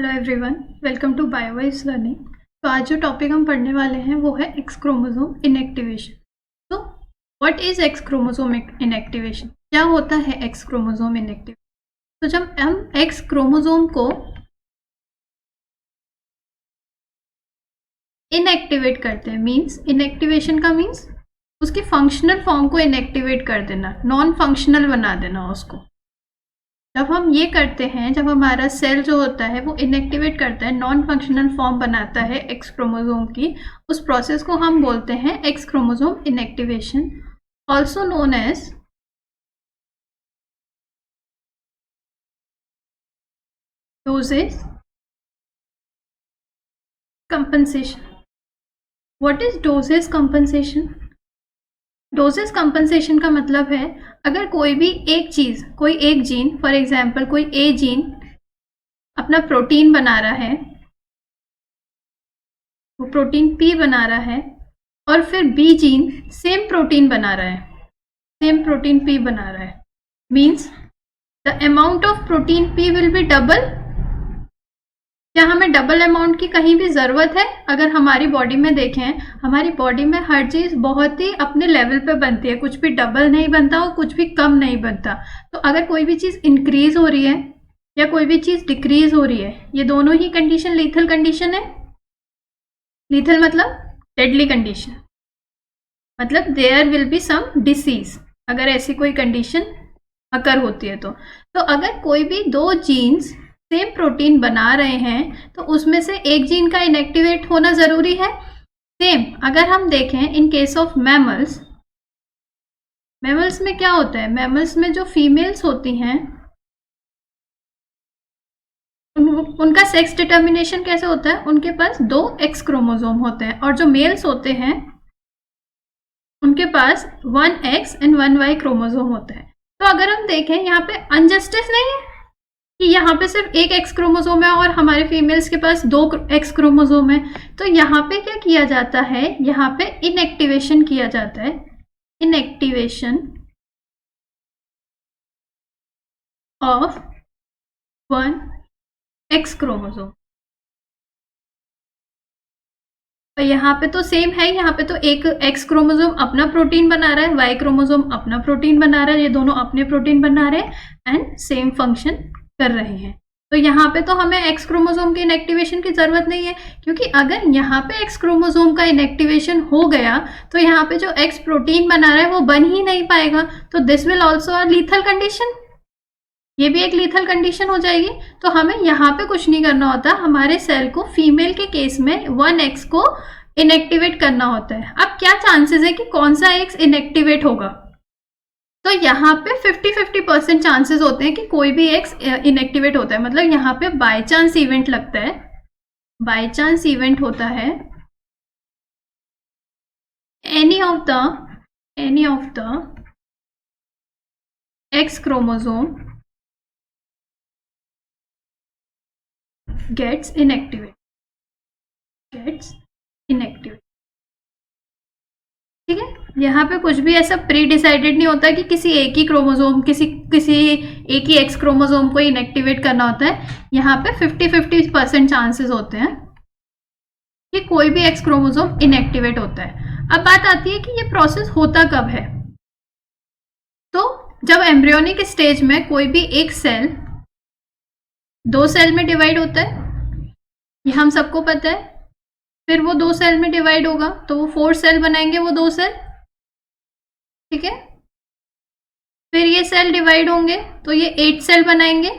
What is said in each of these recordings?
Hello everyone, welcome to Biowise learning. तो आज जो टॉपिक हम पढ़ने वाले हैं वो है एक्स क्रोमोसोम इनएक्टिवेशन। तो what is x chromosome inactivation? क्या होता है एक्स क्रोमोसोम इनएक्टिवेशन? तो जब हम एक्स क्रोमोसोम को इनएक्टिवेट करते हैं, मींस इनएक्टिवेशन का मींस उसकी फंक्शनल फॉर्म को इनएक्टिवेट कर देना, नॉन फंक्शनल बना देना उसको। जब हम ये करते हैं, जब हमारा सेल जो होता है वो इनएक्टिवेट करता है, नॉन फंक्शनल फॉर्म बनाता है एक्स क्रोमोसोम की, उस प्रोसेस को हम बोलते हैं X chromosome inactivation, also known as dosage compensation. What is dosage compensation? Dosage compensation का मतलब है, अगर कोई भी एक चीज, कोई एक जीन, फॉर एग्जाम्पल कोई ए जीन अपना प्रोटीन बना रहा है, वो प्रोटीन पी बना रहा है, और फिर बी जीन सेम प्रोटीन बना रहा है, सेम प्रोटीन पी बना रहा है, means the amount of protein P will be double. क्या हमें डबल अमाउंट की कहीं भी जरूरत है? अगर हमारी बॉडी में देखें, हमारी बॉडी में हर चीज बहुत ही अपने लेवल पे बनती है, कुछ भी डबल नहीं बनता और कुछ भी कम नहीं बनता। तो अगर कोई भी चीज इंक्रीज हो रही है या कोई भी चीज डिक्रीज हो रही है, ये दोनों ही कंडीशन लीथल कंडीशन है। लीथल मतलब डेडली कंडीशन, मतलब there will be some disease अगर ऐसी कोई कंडीशन अकर होती है। तो अगर कोई भी दो जीन्स सेम प्रोटीन बना रहे हैं तो उसमें से एक जीन का इनएक्टिवेट होना जरूरी है। सेम अगर हम देखें in case of mammals, mammals में क्या होता है? मैमल्स में जो फीमेल्स होती हैं उनका सेक्स डिटर्मिनेशन कैसे होता है? उनके पास 2 एक्स क्रोमोसोम होते हैं, और जो मेल्स होते हैं उनके पास 1 एक्स एंड 1 वाई क्रोमोसोम होता है। तो अगर हम देखें, यहाँ पे अनजस्टिस नहीं है कि यहाँ पे सिर्फ एक एक्स क्रोमोसोम है और हमारे फीमेल्स के पास 2 एक्स क्रोमोसोम है। तो यहाँ पे क्या किया जाता है? यहाँ पे इनएक्टिवेशन किया जाता है, इनएक्टिवेशन ऑफ 1 एक्स क्रोमोसोम। और यहाँ पे तो सेम है, यहाँ पे तो एक एक्स क्रोमोसोम अपना प्रोटीन बना रहा है, वाई क्रोमोसोम अपना प्रोटीन बना रहा है, ये दोनों अपने प्रोटीन बना रहे हैं एंड सेम फंक्शन कर रहे हैं। तो यहाँ पे तो हमें एक्स क्रोमोसोम के इनएक्टिवेशन की जरूरत नहीं है, क्योंकि अगर यहाँ पे एक्स क्रोमोसोम का इनएक्टिवेशन हो गया तो यहाँ पे जो एक्स प्रोटीन बना रहा है वो बन ही नहीं पाएगा। तो this will also a lethal condition, ये भी एक लीथल कंडीशन हो जाएगी। तो हमें यहाँ पे कुछ नहीं करना होता, हमारे सेल को फीमेल के केस में 1 एक्स को इनएक्टिवेट करना होता है। अब क्या चांसेस है कि कौन सा एक्स इनएक्टिवेट होगा? तो यहाँ पे 50-50% चांसेस होते हैं कि कोई भी एक्स इनएक्टिवेट होता है। मतलब यहाँ पे बाय चांस इवेंट लगता है, बाय चांस इवेंट होता है, any of the X chromosome gets inactivate, ठीक है। यहाँ पे कुछ भी ऐसा प्री डिसाइडेड नहीं होता कि किसी एक ही क्रोमोसोम, किसी एक ही एक्स क्रोमोसोम को इनएक्टिवेट करना होता है। यहाँ पे 50-50% चांसेस होते हैं कि कोई भी एक्स क्रोमोसोम इनएक्टिवेट होता है। अब बात आती है कि ये प्रोसेस होता कब है? तो जब एम्ब्रियोनिक स्टेज में कोई भी एक सेल 2 सेल में डिवाइड होता है, ये हम सबको पता है। फिर वो 2 सेल में डिवाइड होगा तो वो 4 सेल बनाएंगे, वो 2 सेल, ठीक है। फिर ये सेल डिवाइड होंगे तो ये 8 सेल बनाएंगे।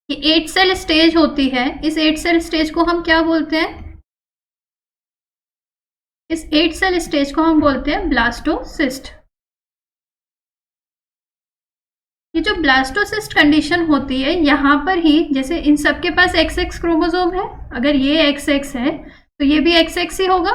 ये 8 सेल स्टेज होती है। इस 8 सेल स्टेज को हम क्या बोलते हैं? इस 8 सेल स्टेज को हम बोलते हैं ब्लास्टोसिस्ट। ये जो ब्लास्टोसिस्ट कंडीशन होती है, यहाँ पर ही जैसे इन सबके पास XX क्रोमोसोम है, अगर ये XX है तो ये भी XX ही होगा।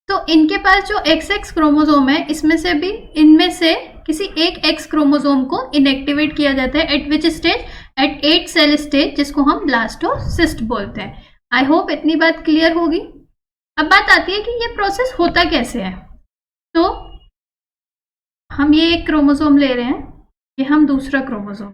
तो इनके पास जो XX क्रोमोसोम है, इसमें से भी इनमें से किसी एक X क्रोमोसोम को इनएक्टिवेट किया जाता है। At which stage? At 8 cell stage, जिसको हम ब्लास्टोसिस्ट बोलते हैं। आई होप इतनी बात क्लियर होगी। अब बात आती है कि ये प्रोसेस होता कैसे है। तो हम ये एक क्रोमोसोम ले रहे हैं, ये हम दूसरा क्रोमोसोम।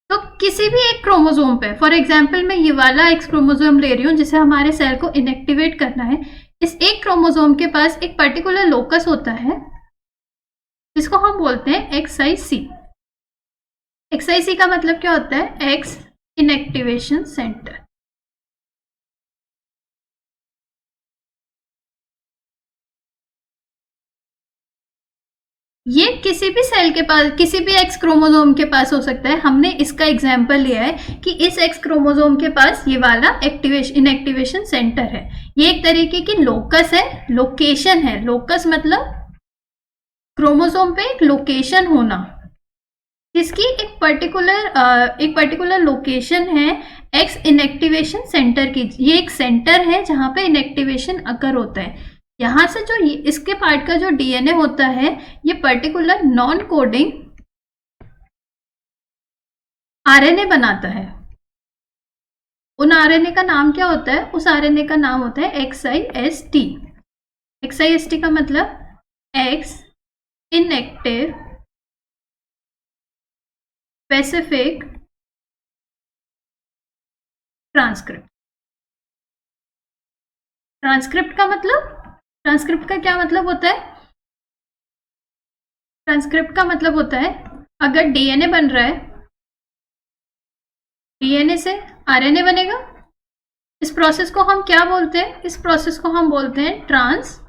तो किसी भी एक क्रोमोसोम पे, फॉर एग्जाम्पल मैं ये वाला एक्स क्रोमोसोम ले रही हूँ जिसे हमारे सेल को इनएक्टिवेट करना है, इस एक क्रोमोसोम के पास एक पर्टिकुलर लोकस होता है जिसको हम बोलते हैं एक्सआईसी। एक्सआईसी का मतलब क्या होता है? X inactivation centre. ये किसी भी सेल के पास, किसी भी एक्स क्रोमोसोम के पास हो सकता है। हमने इसका एग्जाम्पल लिया है कि इस एक्स क्रोमोसोम के पास ये वाला इनएक्टिवेशन सेंटर है। ये एक तरीके की लोकस है, लोकेशन है। लोकस मतलब क्रोमोसोम पे एक लोकेशन होना, इसकी एक पर्टिकुलर लोकेशन है एक्स इनएक्टिवेशन सेंटर की। ये एक सेंटर है जहां पे इनएक्टिवेशन अकर होता है। यहां से जो इसके पार्ट का जो डीएनए होता है, ये पर्टिकुलर नॉन कोडिंग आरएनए बनाता है। उन आरएनए का नाम क्या होता है? उस आरएनए का नाम होता है एक्सआईएसटी। एक्सआईएसटी का मतलब x inactive specific transcript. Transcript का क्या मतलब होता है? ट्रांसक्रिप्ट का मतलब होता है अगर डीएनए बन रहा है, डीएनए से आरएनए बनेगा। इस प्रोसेस को हम क्या बोलते हैं? इस प्रोसेस को हम बोलते हैं ट्रांसक्रिप्शन।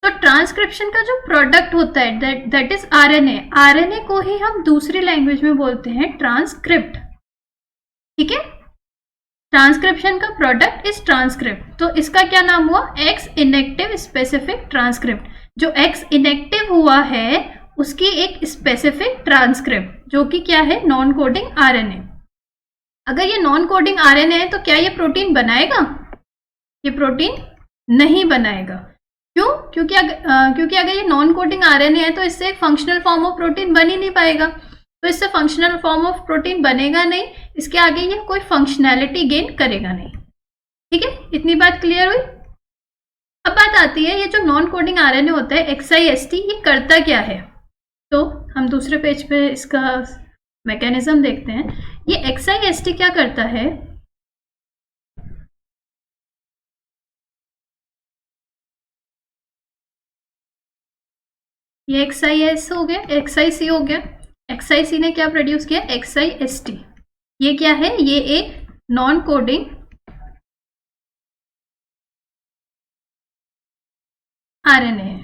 तो ट्रांसक्रिप्शन का जो प्रोडक्ट होता है दैट इज आरएनए। आरएनए को ही हम दूसरी लैंग्वेज में बोलते हैं ट्रांसक्रिप्ट। ठीक है, ट्रांसक्रिप्शन का प्रोडक्ट इज ट्रांसक्रिप्ट। तो इसका क्या नाम हुआ? X inactive specific transcript. जो एक्स इनएक्टिव हुआ है उसकी एक स्पेसिफिक ट्रांसक्रिप्ट, जो कि क्या है? Non coding RNA. अगर ये नॉन कोडिंग आरएनए है तो क्या ये प्रोटीन बनाएगा? ये प्रोटीन नहीं बनाएगा। क्यों? क्योंकि अगर ये नॉन कोडिंग आरएनए है तो इससे एक फंक्शनल फॉर्म ऑफ प्रोटीन बन ही नहीं पाएगा। तो इससे फंक्शनल फॉर्म ऑफ प्रोटीन बनेगा नहीं, इसके आगे ये कोई फंक्शनैलिटी गेन करेगा नहीं। ठीक है, इतनी बात क्लियर हुई। अब बात आती है, ये जो नॉन कोडिंग आरएनए होता है एक्सआईएसटी, ये करता क्या है? तो हम दूसरे पेज पे इसका मैकेनिज्म देखते हैं। ये एक्सआईएसटी क्या करता है? ये एक्सआईएस हो गया, एक्सआईसी हो गया। एक्सआईसी ने क्या प्रोड्यूस किया? एक्सआईएसटी। ये क्या है? ये एक नॉन कोडिंग आरएनए है।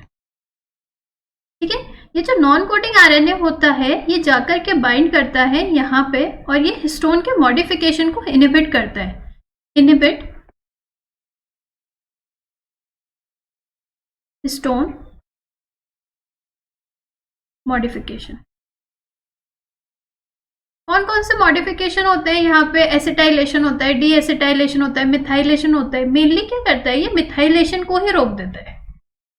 ठीक है, ये जो नॉन कोडिंग आरएनए होता है ये जाकर के बाइंड करता है यहाँ पे, और ये हिस्टोन के मॉडिफिकेशन को इनहिबिट करता है। Inhibit histone modification. कौन कौन से मॉडिफिकेशन होते हैं यहाँ पे? एसिटाइलेशन होता है, डी एसिटाइलेशन होता है, मिथाइलेशन होता है। मेनली क्या करता है? ये मिथाइलेशन को ही रोक देता है।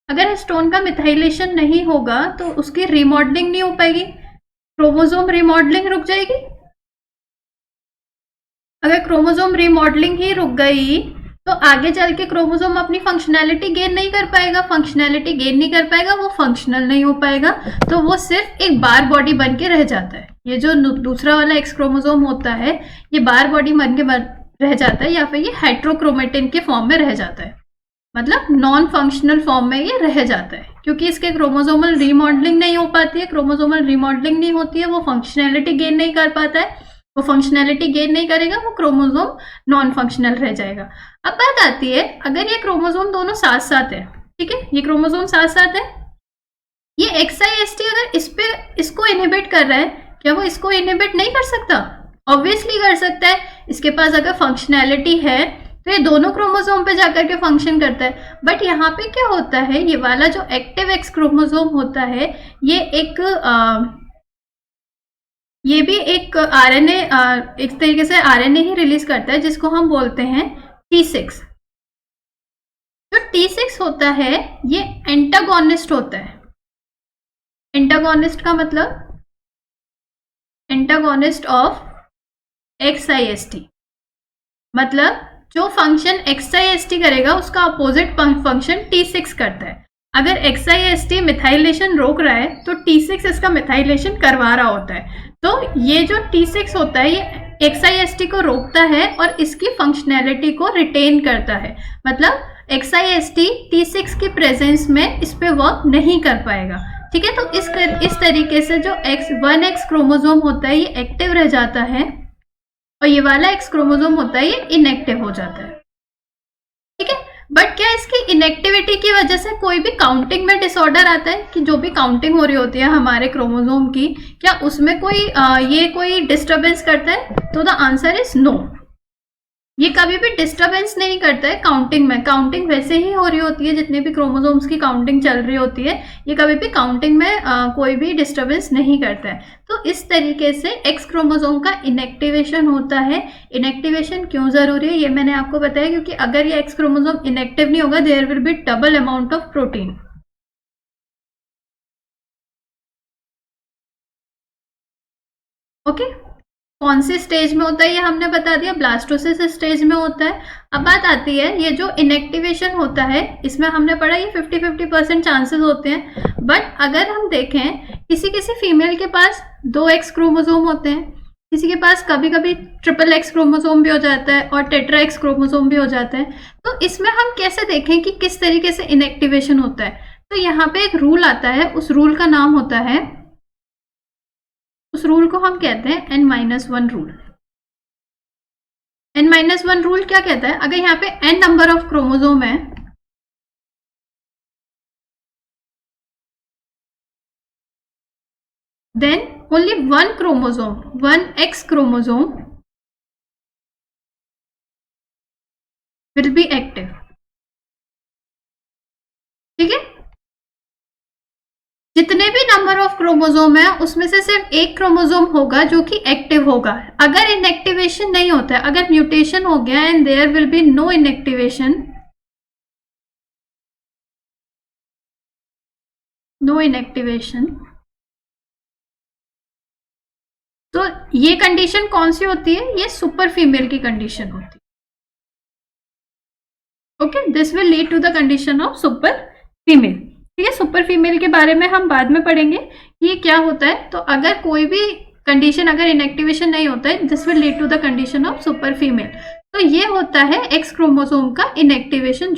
अगर हिस्टोन का मिथाइलेशन नहीं होगा तो उसकी रिमॉडलिंग नहीं हो पाएगी, क्रोमोसोम रिमॉडलिंग रुक जाएगी। अगर क्रोमोसोम रिमॉडलिंग ही रुक गई तो आगे चल के क्रोमोसोम अपनी फंक्शनैलिटी गेन नहीं कर पाएगा। फंक्शनैलिटी गेन नहीं कर पाएगा, वो फंक्शनल नहीं हो पाएगा, तो वो सिर्फ एक बार बॉडी बन के रह जाता है। ये जो दूसरा वाला एक्स क्रोमोसोम होता है ये बार बॉडी बन के रह जाता है, या फिर ये हेट्रोक्रोमेटिन के फॉर्म में रह जाता है, मतलब नॉन फंक्शनल फॉर्म में ये रह जाता है, क्योंकि इसके क्रोमोसोमल रिमॉडलिंग नहीं हो पाती है। क्रोमोसोमल रिमॉडलिंग नहीं होती है, वो फंक्शनैलिटी गेन नहीं कर पाता है। वो फंक्शनैलिटी गेन नहीं करेगा, वो क्रोमोसोम नॉन फंक्शनल रह जाएगा। अब बात आती है, अगर ये क्रोमोसोम दोनों साथ साथ है, ठीक है, ये क्रोमोसोम साथ साथ है, ये एक्सआईएसटी अगर इसको इनहिबिट कर रहा है, क्या वो इसको इनहिबिट नहीं कर सकता? ऑब्वियसली कर सकता है। इसके पास अगर फंक्शनैलिटी है तो ये दोनों क्रोमोसोम पे जाकर के फंक्शन करता है। बट यहाँ पे क्या होता है, ये वाला जो एक्टिव एक्स क्रोमोसोम होता है ये भी एक आरएनए, एक तरीके से आरएनए ही रिलीज करता है, जिसको हम बोलते हैं T6। जो T6 होता है ये एंटागोनिस्ट होता है। एंटागोनिस्ट का मतलब एंटागोनिस्ट ऑफ एक्सआईएसटी, मतलब जो फंक्शन एक्सआईएसटी करेगा उसका अपोजिट फंक्शन T6 करता है। अगर XIST मिथाइलेशन रोक रहा है तो T6 इसका मिथाइलेशन करवा रहा होता है। तो ये जो T6 होता है ये XIST को रोकता है और इसकी फंक्शनैलिटी को रिटेन करता है। मतलब XIST T6 की प्रेजेंस में इस पे वर्क नहीं कर पाएगा। ठीक है, तो इस तरीके से जो 1X क्रोमोसोम होता है ये एक्टिव रह जाता है और ये वाला X क्रोमोसोम होता है ये इनएक्टिव हो जाता है। ठीक है, बट क्या इसकी इनएक्टिविटी की वजह से कोई भी काउंटिंग में डिसऑर्डर आता है कि जो भी काउंटिंग हो रही होती है हमारे क्रोमोसोम की, क्या उसमें कोई डिस्टर्बेंस करता है? तो द आंसर इज नो। ये कभी भी डिस्टर्बेंस नहीं करता है काउंटिंग में। काउंटिंग वैसे ही हो रही होती है, जितने भी क्रोमोसोम्स की काउंटिंग चल रही होती है, ये कभी भी काउंटिंग में कोई भी डिस्टर्बेंस नहीं करता है। तो इस तरीके से एक्स क्रोमोसोम का इनएक्टिवेशन होता है। इनएक्टिवेशन क्यों जरूरी है ये मैंने आपको बताया, क्योंकि अगर ये एक्स क्रोमोसोम इनएक्टिव नहीं होगा there will be double amount of protein. Okay, कौन सी स्टेज में होता है ये हमने बता दिया, ब्लास्टोसिस स्टेज में होता है। अब बात आती है ये जो इनएक्टिवेशन होता है इसमें हमने पढ़ा ये 50-50% चांसेस होते हैं। बट अगर हम देखें किसी किसी फीमेल के पास 2X क्रोमोसोम होते हैं, किसी के पास कभी कभी XXX क्रोमोसोम भी हो जाता है और टेट्रा X क्रोमोसोम भी हो जाता है। तो इसमें हम कैसे देखें कि किस तरीके से इनएक्टिवेशन होता है? तो यहाँ पे एक रूल आता है, उस रूल का नाम होता है, उस रूल को हम कहते हैं N-1 रूल। N-1 रूल क्या कहता है? अगर यहाँ पे N नंबर ऑफ क्रोमोसोम है then only one chromosome, 1X chromosome will be active. ठीक है, जितने भी नंबर ऑफ क्रोमोसोम है उसमें से सिर्फ एक क्रोमोसोम होगा जो कि एक्टिव होगा। अगर इनएक्टिवेशन नहीं होता है, अगर म्यूटेशन हो गया and there will be no inactivation, no inactivation, तो ये कंडीशन कौन सी होती है? ये सुपर फीमेल की कंडीशन होती है। Okay, this will lead to the condition of super female. ठीक है, सुपर फीमेल के बारे में हम बाद में पढ़ेंगे कि ये क्या होता है। तो अगर कोई भी कंडीशन अगर इनएक्टिवेशन नहीं होता है this will lead to the condition of super female. तो ये होता है एक्स क्रोमोसोम का इनएक्टिवेशन।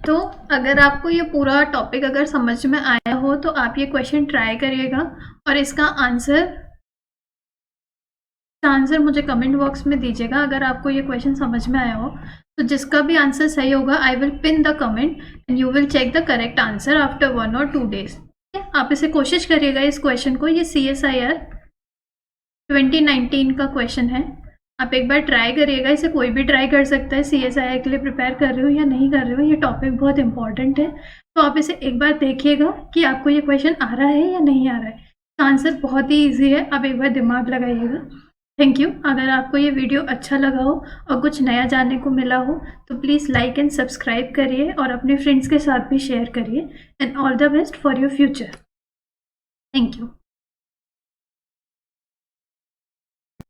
तो अगर आपको ये पूरा टॉपिक अगर समझ में आया हो तो आप ये क्वेश्चन ट्राई करिएगा और इसका आंसर मुझे कमेंट बॉक्स में दीजिएगा। अगर आपको ये क्वेश्चन समझ में आया हो तो जिसका भी आंसर सही होगा I will pin the comment and you will check the correct answer after 1 or 2 days। आप इसे कोशिश करिएगा इस क्वेश्चन को। ये CSIR 2019 का क्वेश्चन है, आप एक बार ट्राई करिएगा। इसे कोई भी ट्राई कर सकता है। CSIR के लिए प्रिपेयर कर रहे हो या नहीं कर रहे हो, ये टॉपिक बहुत इंपॉर्टेंट है, तो आप इसे एक बार देखिएगा कि आपको ये क्वेश्चन आ रहा है या नहीं आ रहा है। आंसर बहुत ही ईजी है, आप एक बार दिमाग लगाइएगा। Thank you. अगर आपको ये वीडियो अच्छा लगा हो और कुछ नया जानने को मिला हो तो प्लीज़ लाइक एंड सब्सक्राइब करिए और अपने फ्रेंड्स के साथ भी शेयर करिए। And all the best for your future. Thank you.